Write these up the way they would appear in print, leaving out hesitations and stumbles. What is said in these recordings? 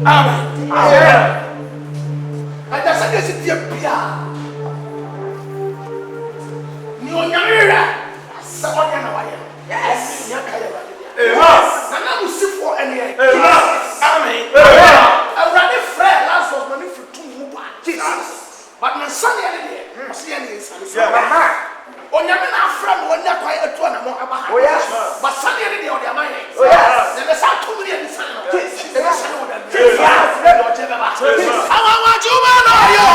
Amen. Amen. I just said this is the Pia. New Yamira. Someone Yanawaya. Yes. Nana will see for any. Amen. I ran a friend last was money for 2 Jesus. But my son, I see any son. On your friend, when they're quiet to an amount of oh, yes, but Sunday on their mind. Oh, yes, there is a 2 million son. How much you are you?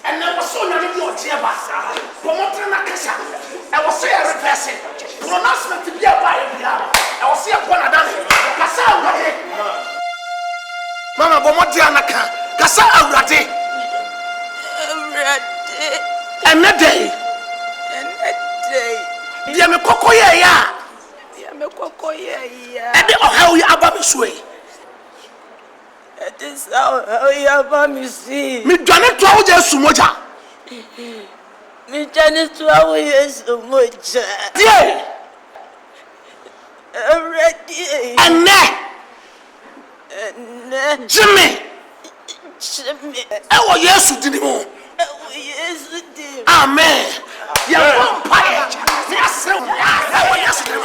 And I was so young, you dear Bassa. Promoting a cassa. I was say a reversing. Pronouncement to be a buyer. I was see a one of them. Cassa, Mamma Bomotianaka. Cassa, Rati. And a day. Dear Cocoya. And how you about this way. It is how you have me see. Me done it 12 years so much. Me done it 12 years so much. Yeah. Already. And Jimmy. Oh, yes, you did more. Oh, yes, you did. Amen. You won't pay. Yes, yes, you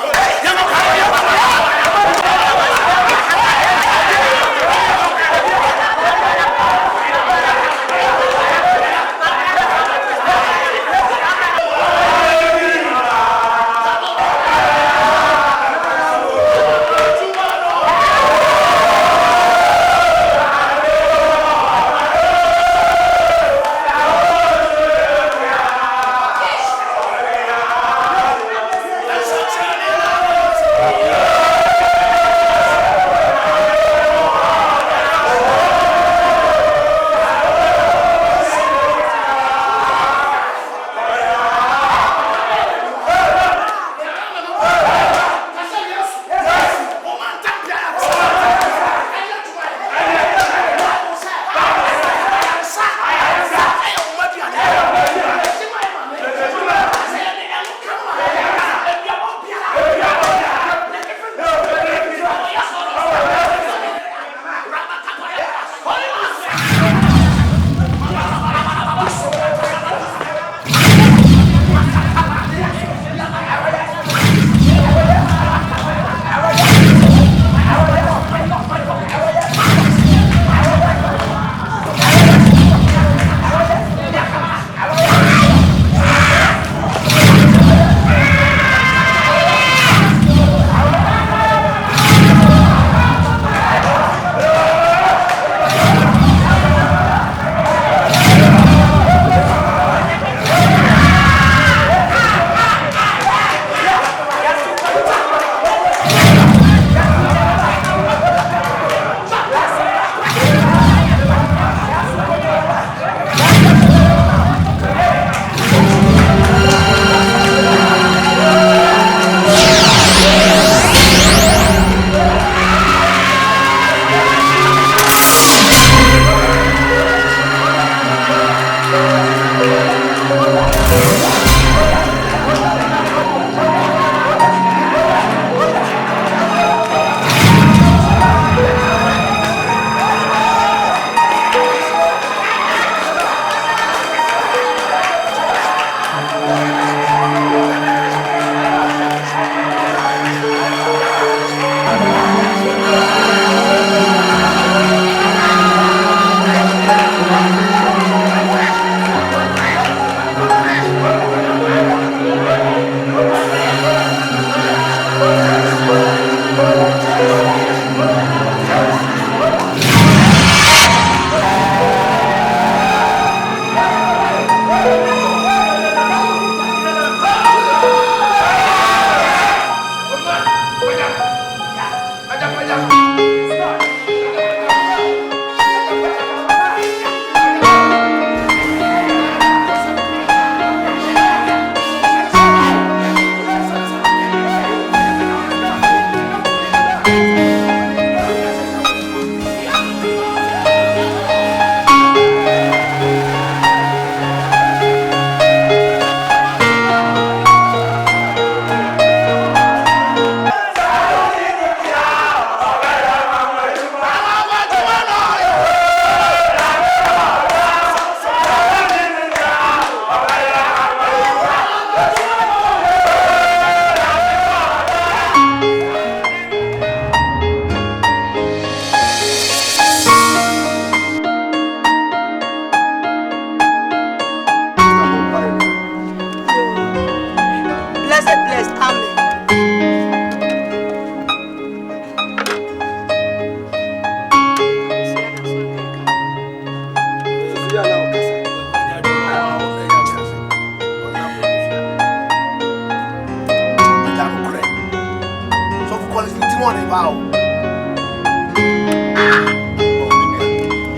morning, wow.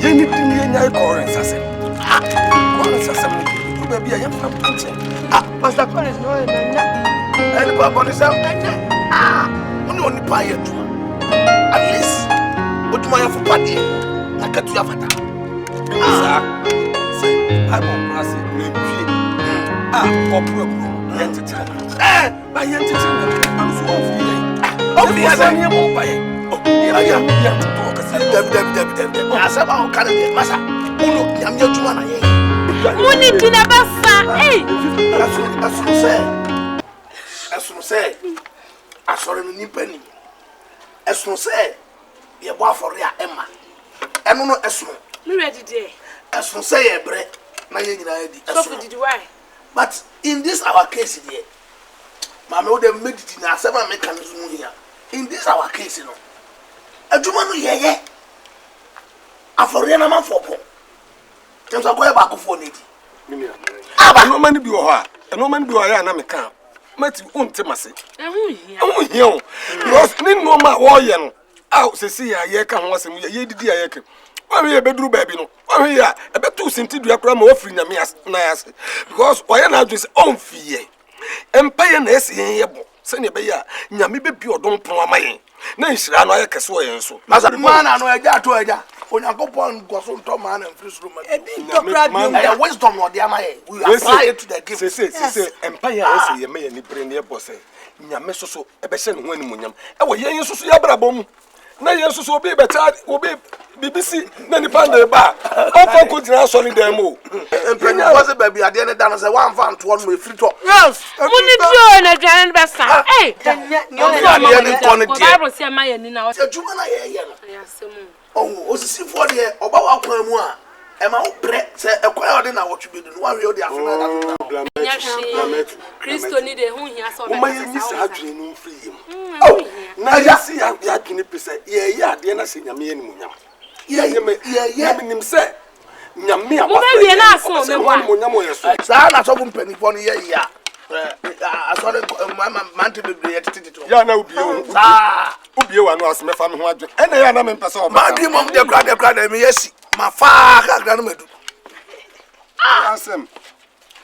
You need to be in your current assassin. Current assassin, you may be a young family. Pastor Collins, no, And Papa is out. Only pie at least. But my party, I got you after. Say, I'm on class. Problem. Entertainment. By entertainment, I'm so off here. Oh, the other name of by I am here to talk. I said, I'm kind of massa. Uno, I'm your Jumana. Money to the bassa. Hey, as you say, I saw a new penny. As you say, you're bound for your Emma. I don't know as me ready there. as you say, a bread. So did why? But in this our case here, Mamma would have made it in a 7 mechanism here. In this our case, you know, a Jumano, yeah, a foreigner man for poor. There's a way back for it. Ah, no man be or no man be or I am a camp. Matthew Untimasi. Oh, you. Because no ma warrior. Out, see, I can was a year did I can. Why we a bedroom baby? No, why we are a bit too scented to a crime offering a meas nice. Because why not just own fee? Empire Ness in your book. Send your bayer, Yami be pure don't pour my. Nice, I know I can swear so. As a man, I know a jar to a jar. When I go upon Gosson Toman and Fris room, and wisdom or the Amay, we apply it to the gift. Say, Empire is a may any brain near Bosse. Yameso, a besan when Munyam. I will hear you so yabrabom. Na yesu so be better obi BBC na ni panda ba on could now solid demo empenya was baby ade ne dan say one fan to one free to yes money dio na dwan besa eh no no Bible say ma yani na adwuma na ye no yasem oh osisifo de oba wa kwan mu a e ma wo bre say ekwa ode na wotwe bedu no wa we ode afuna na Kristo ni de hu hia so be ma yin sa adwene no free oh na ya si ya adwene pese ye ya ade na se nyame ani munyam ye nim se nyame a ba wie na aso me kwa munyam ye so sa na so mpani fo no ye ya asore man to be titi to ya na ubie wa no asme fa me ho adwe ena ya na me mpese o ma di mom de kra de me yesi ma fa ka no medu asem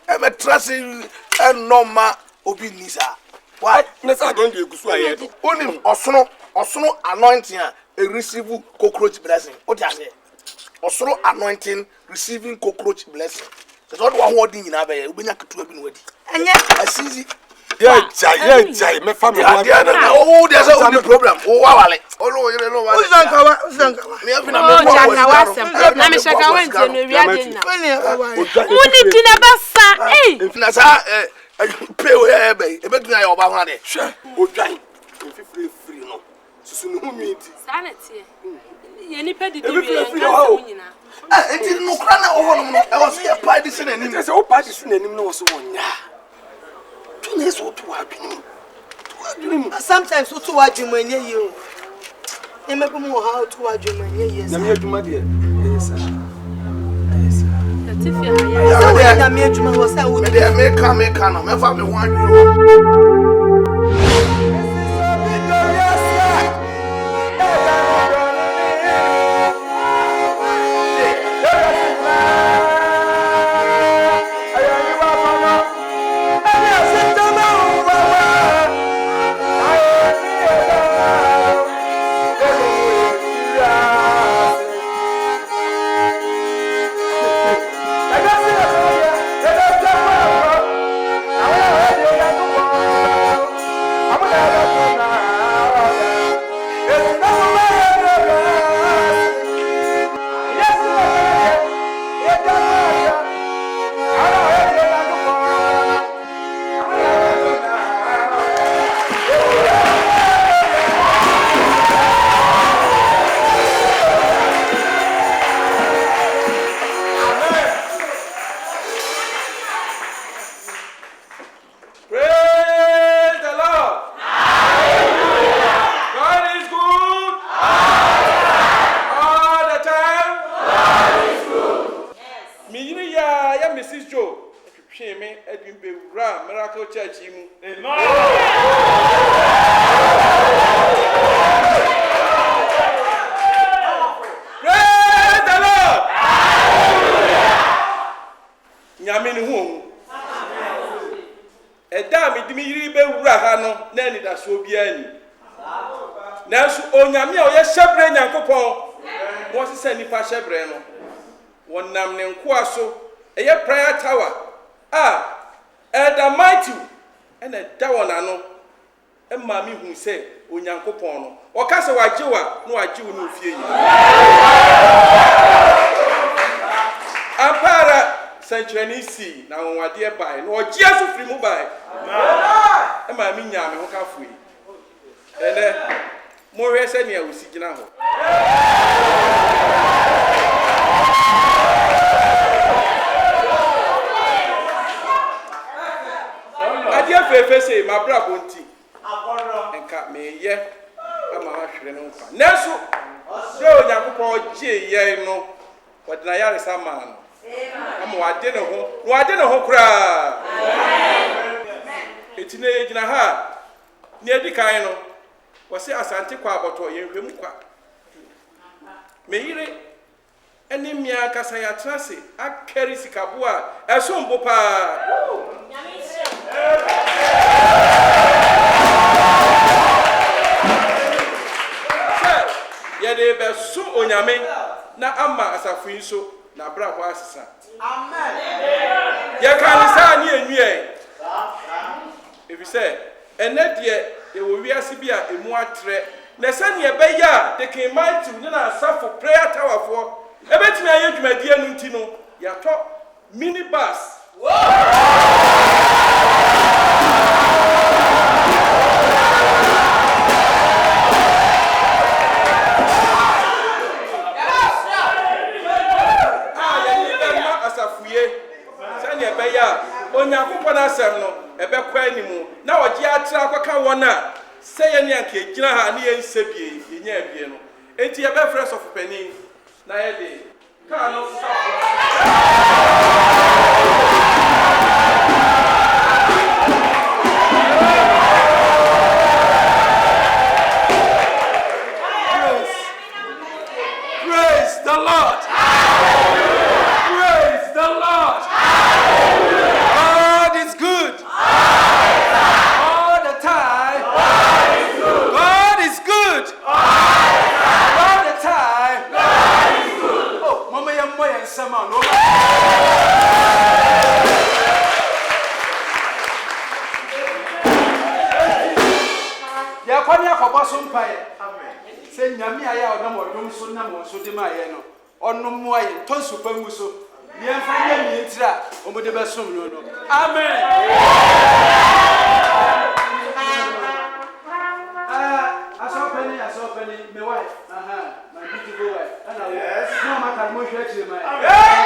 e me trust en normal obi nisa why nesa don de gusu aye do onim osono anointing a receive cockroach blessing o ti ase osono anointing receiving cockroach blessing so what one word nyina ba ye obenya ketu abi no wadi enye asizi ye jai me family oh there's a only problem oh wale olo yele no wale uzankawa me abi na me jana wasem na me shaka wanje no wiade na muni tina basa eh na sa pay we be e be tuna ya oba ho ade hwe odwan free no susu no hu nwiti sanete ye ni pedi di wi en nyina enti no kra na oho no e was here party sin anim say o party sin anim no was wonya tuna so to adwene sometimes so to adwuma nye ye o e mebu mo how to adwuma nye ye na me adwuma de yes Latifia ya na me adwuma wo say wo de me ka no me fa me ho adwuma Miracle Church. Amen. nyame ne ho eda me dimi yiri be wura ha no na ni da so bia ni nanso onyame a o ye hyebre nyankopon wo se nipa hyebre no wonam ne nkoa so eye prayer tower Elder Matthew ena da wona no emma mi hu se onyankopon no o ka se wajewa no wajewu no fie yi apara sanctuary si na wonwade bai no ogia so firi mu bai emma mi nya me ho ka fui ene mo hwe se ne awusi gina ho Adiifuo say my brother bonti enka me ye ama ahwere no nfa neso do Onyankopon gye ye no wadina yare sama no ama wade ne ho kura etine yegina ha ne edikan no wose asante kwa aboto yenhwem kwa me yire eni mia kasa ya trase akeri sikabu a esombo pa yede be su onyame na ama asafu nso na bra ho asesa amen ye kan sa ni enwie efise enedie e wo wiase bi a emu atre na se ne be ya de kan mighty ne na asafu prayer tower fo ebetimi aye dwumadie no ntino ya to minibus Onyankopon asem no ebe kwa animu na ogie atra akwaka wona seye ne anka egina ha ne yensebie yenya abie no enti ebe fresh of penny na ye de ka no Praise the Lord. Praise the Lord. God is good. All the time. God is good. All the time. Oh, mama ya moya nsema no. Ya kwani akoboso mpaye. Se nyame aya odom odom so na mo so de ma ye no. Onum aye tonsu pangu so. Ye mfa ye mi ntira omode besom no no. Amen. Asopeni my wife. My beautiful wife. Yes. No matter mo hwe chire my. Yeah.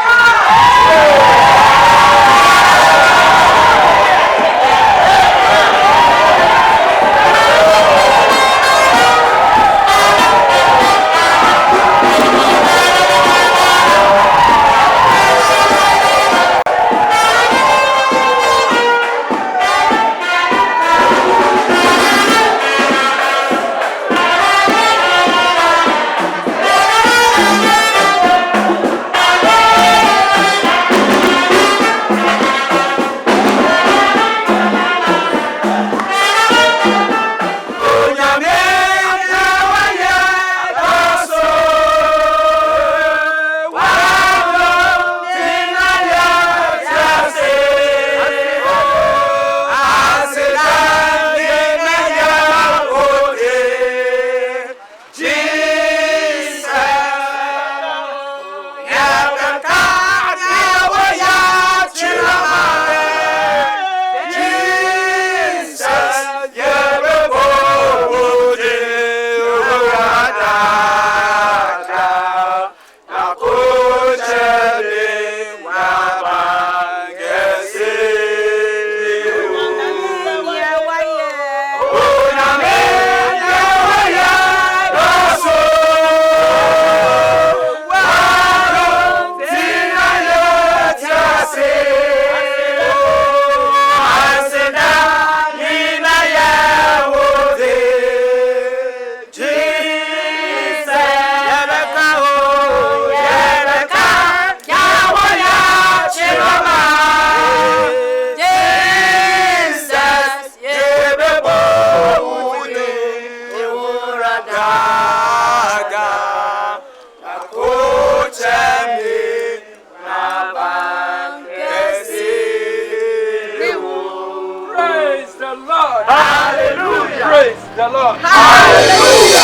the Lord. Hallelujah.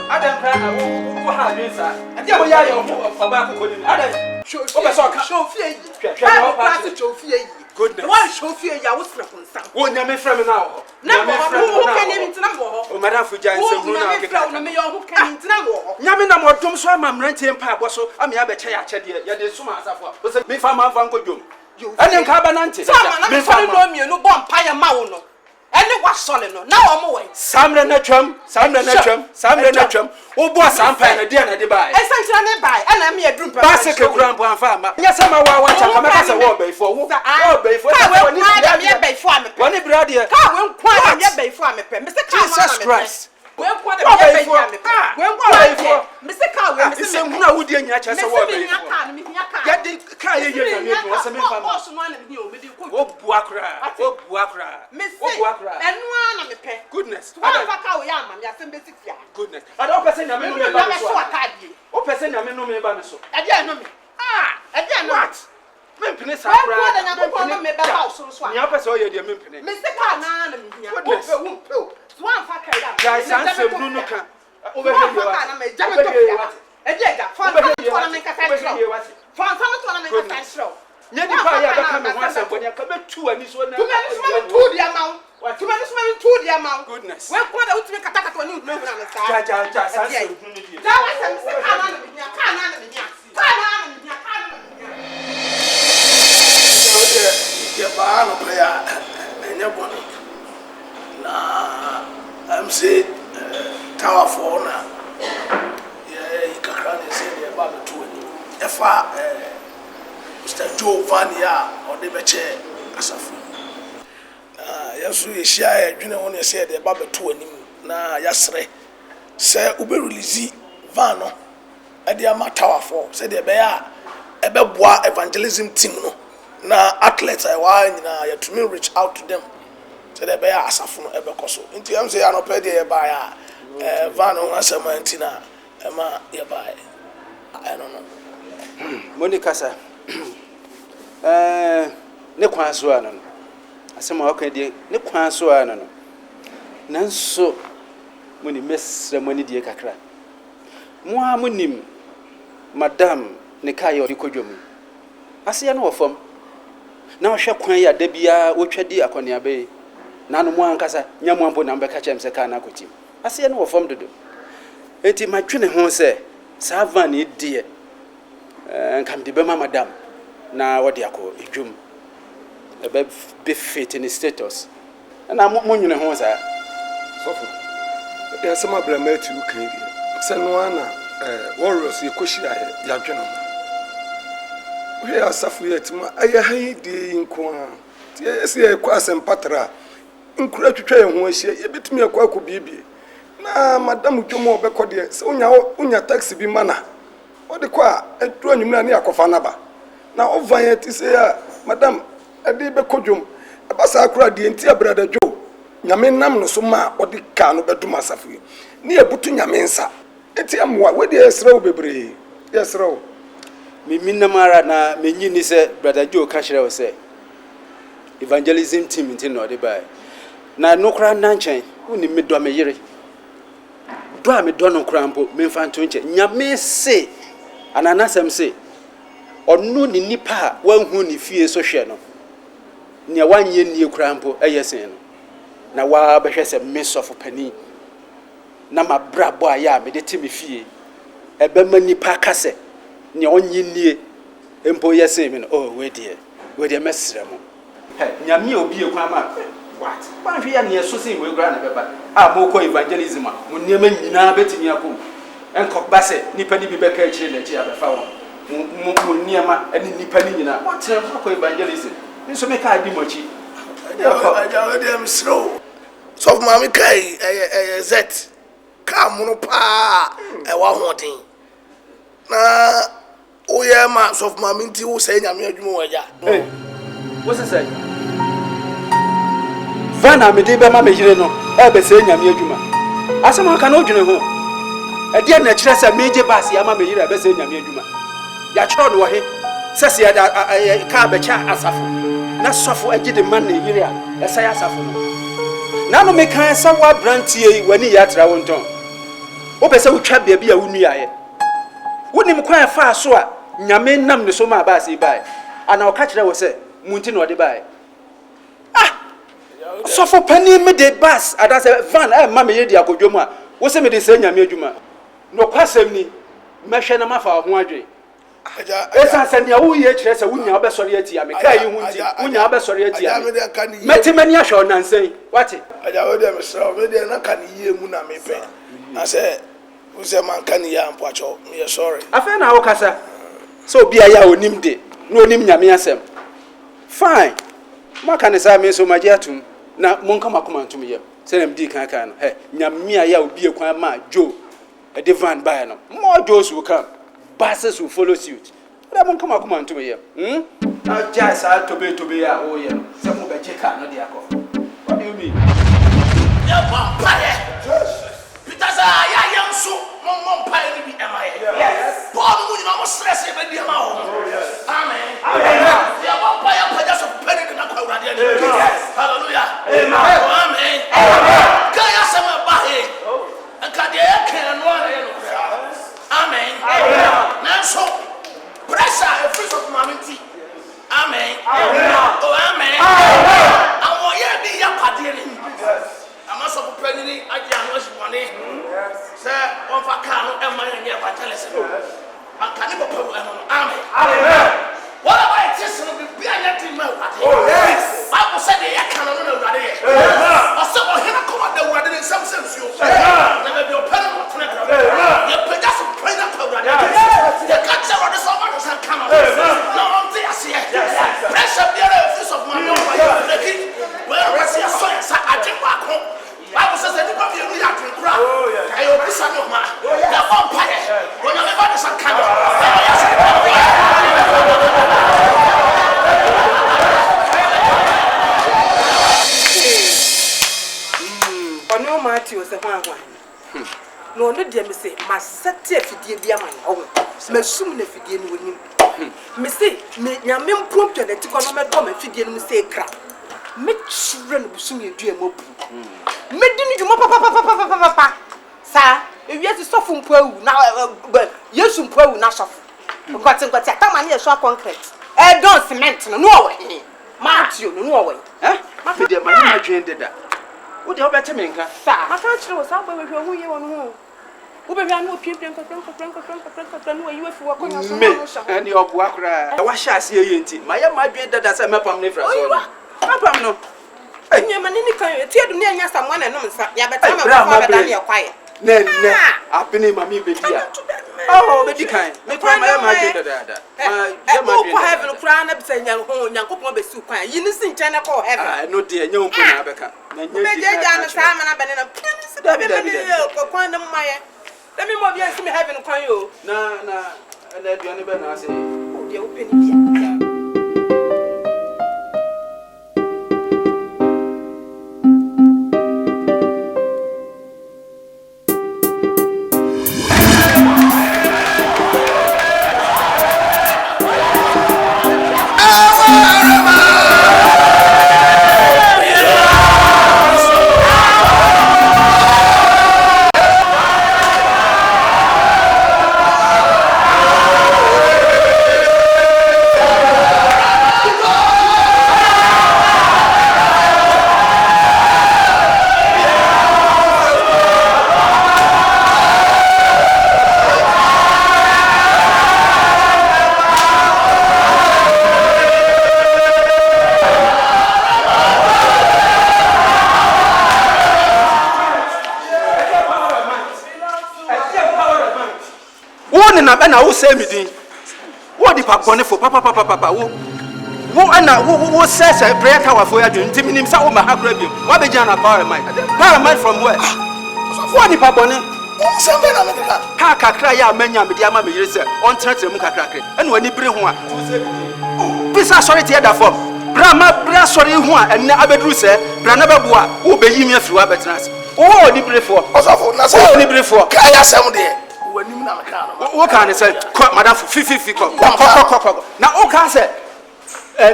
Adam cry who had this. And there we are for back. Adam, show goodness. Why show fear? I was from some. Oh, Yami from now. Now, who can even know? Oh, Madame Fujan, who can know? Yamina more dumb so I'm renting pap was so I'm a better chedia. Yet is so much of what me from my Vango Jum. And then Cabananti. Me found me no bomb pie mauno. And it was solid. Now I'm away. Sam Renachum, oh, boy, some pen a dinner to buy. Essentially, buy, and I'm here drink bicycle grandpa farmer. Yes, I'm a watch a war before. One brother, can't quite before me, Mr. Jesus Christ. Mr. Cow, no would in your chest. Get the cry. Goodness. Goodness. I don't person I mean, what person I mean, no me about so. I didn't know me. Again, what? Mimpiness, I don't know about so. Your person, you're mimpiness. Mr. Carnan, goodness. One fucker, guys, answer Brunuka. Over here, a jagger, found to make a fence. Found to make a fence. Never come once when you come to and this one. 2 minutes to the amount. 2 minutes to the amount. Goodness. Well, what else make a attack when you remember on the side? I'm saying, Tower for now. Yeah, you can say about the 2. If Mr. Joe Vania or the Beche as a fool. Yes, we share, you know, when you say the Baba 2 na yasre. Say, Ube release Vano at the Ama Tower for, say the Bear, a Bebois evangelism team. Na athletes I want you to me reach out to them. So they be asafun ebekoso nti am say ya no pede e ba ya van on asamantina e ma ye ba I don't know Monica sir ne kwan so ano no asema o kan die ne kwan so ano no nanso moni mesra moni die kakra mo a monim madam ne kai odi kodwom ase ya no wofam na o hwe kwan ya da bia wo twadi akonia be nanu mu ankasa nyamu ampo na mbeka chem se kana kotim ase no wofam dodo enti madwene ho se sa van e die nkam de be madam na wodi akọ edwum e be fit in status na munwene ho sa sofo ya sama bramati ukan die se no ana warriors e koshi ahe ya dwene ho we asafu yetima aye han die nko a tie se e kwa sempatra nkura twetwa ye ho ahia ye betumi akwa akobibie na madam dwomo obekode se unya taxi bi mana ode kwa edu anyumna na yakofa naba na ovan ye ti se ya madam ade bekodwom abasa akura de enti abrada dwo nyame nam no so ma ode ka no bedum asafu ni ebutu nyame nsa enti amwa we de esrew bebre esrew mimina mara na menyi ni se brother Joe ka hire wo se evangelism team nti no de bai na nokra nanchen woni medwa me yire do a medwa no kra mpo memfa nto nche nyame se ananasem se onu ni nipa wanhu ni fie so hwe no ne wanye nie kra mpo eyesen no na wa behwe se mesofo pani na mabrabo aya me de timi fie ebe ma nipa kase ne onye nie mpo yesen me no oh we de mesrem nyame obi e kwa ma what ban hwe ya ne so se we gra na beba a mo ko evangelism mo niema nyina betimi akom enko base nipa ni bi beka akire na chi abefa wo mo niema ani nipa ni nyina what ko evangelism nso me ka di mochi I dem slow so mama kai z ka muno pa e wa hodin na oye ma so mama nti wo say nyame adwuma waja what say vana me de be ma me yire no e be say nyame adwuma asema ka no dwene ho dia na kire se meje bas ya ma me yira be se nyame adwuma ya kire no wo he se se ka be cha asafo na sofo agide man na yira ya sai asafo no na no me kan sa wa brantie wani ya tra wonton wo be se wo twa bia bia wo nua ye wonim kwan fa so a nyame nam ne so ma bas e bai ana o ka kire wo se munti no de bai sofo pani me de bus ada se van ma me ye di akodwom a wo se me de se nyame adwuma no kwasem ni mehwe na mafa ho adwe esa se ne wo ye kire se wunya obesori atia me kai hu nti wunya obesori atia meti mani ahwe onansen wate aja wo de me sra wo de na kan yie mu na me pe na se wo se man kan ya ampoacho me sorry afa na wo kasa so bia ya onim de no onim nyame asem fine maka ne sa me so maji atum na monka makoma ntum yem se na mdi kan kan no he nyame a ya obi ekwan ma jo e divan by no more Joes will come buses will follow suit na monka makoma ntum yem na ja sa to be ya o ye no se mo be cheka no de akọ what do you mean ya vampire Peter sa ya yanso mo mpae ni bi ema ye yes Paul mu ni mo stress e be di ema o amen ya vampire paja so peni na kwa urade ni yes hallelujah amen kaya sama bahe akade ya kan no ara no amen na so pressure a free of maminti amen oh amen awo ye bi ya padere ni amaso peni ni agia no shimone se on fa ka no e man ye evangelism akani bo pelu eno amen what about it is no be anything ma urade oh yes Bible said they can no urade ye ose o hina come da urade ni sam sensuo na be be opere no tene kra ye peja so prayer to urade ye ka che urade so ma san kama no on te ase pressure be a face of man no ye the where was your so sa ajewa ko Bible says that you come here ya to kra ayo bisa no ma na vampire when you never san kama Ono mati o se hwan no no de me se ma sete afidie bia man o masum na afidie no wonim me se me nyame mpompe na ti kono me do ma afidie no se kra me chire no busum edua mobu me di ni dwuma papa sa ewia ti sofu mpo awu na yesu mpo awu na sofu ngwati atama na yesu concrete don cement no no we matio no we me de ma ma dwen deda wo de obete me nka sa maka chire wo sa ba we hu ye won hu wo be hwa no piempiem kakran no yiwe fi wo konya so no sha ani obu akura wa sha ase ye nti ma ye ma dwen deda sa mepam ne fra so mapam no enye mani ni kan ti edu ne anya samwa na nom sa ya beta ma ba da ne kwaye ne apini mami be dia oh be di kan me kwa ma ye ma dwen deda ma ye ma dwen ko heaven kura na bisa nyankopon be si kwan yi ni si nkyene ko heaven no de enya umpo na abeka na nya di ja na sa ma na bene na si da be ko kwan na maye da mi mo bia si me heaven kwan yo na aduane be na ase o de o peni bia na wo say me din wo di pa bone fo papa wo ana wo say prayer tower fo ya dun timinim sa wo ma hakura bi wo be jana power mind from where wo di pa bone o se be na me ka ha kakra ya amanya me di ama me yire se on tratre mu kakra ene wani bire ho a bisa sorry te da form bra sorry ho a enne abedru se bra na beboa wo be yimi afiri wa betrans wo ni bire fo osofo na se ni bire fo ka ya sam de na me kan. Wo kan say madam fifi ko. Na o kan say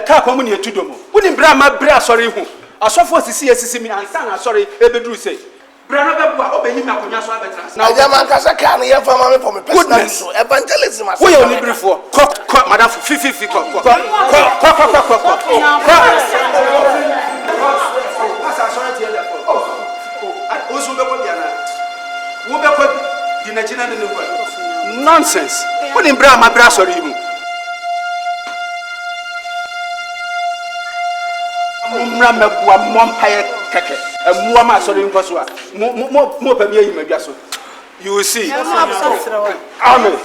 ka ko mu ne etudomo. Wo ni bra ma bra asori hu. Asofo sisi mi ansa na asori ebeduru say. Bra no bebu a obeni mi akonya so abetra. Na German ka say kan ye fa ma me for me personal so evangelism as. Wo ye oni brifo. Ko madam fifi ko. Nonsense. What in bra my bra sorry you. Mumra me bua mompaye keke. Mua ma sorry nko so a. Mo pa bia yima dwa so. You will see. Amen.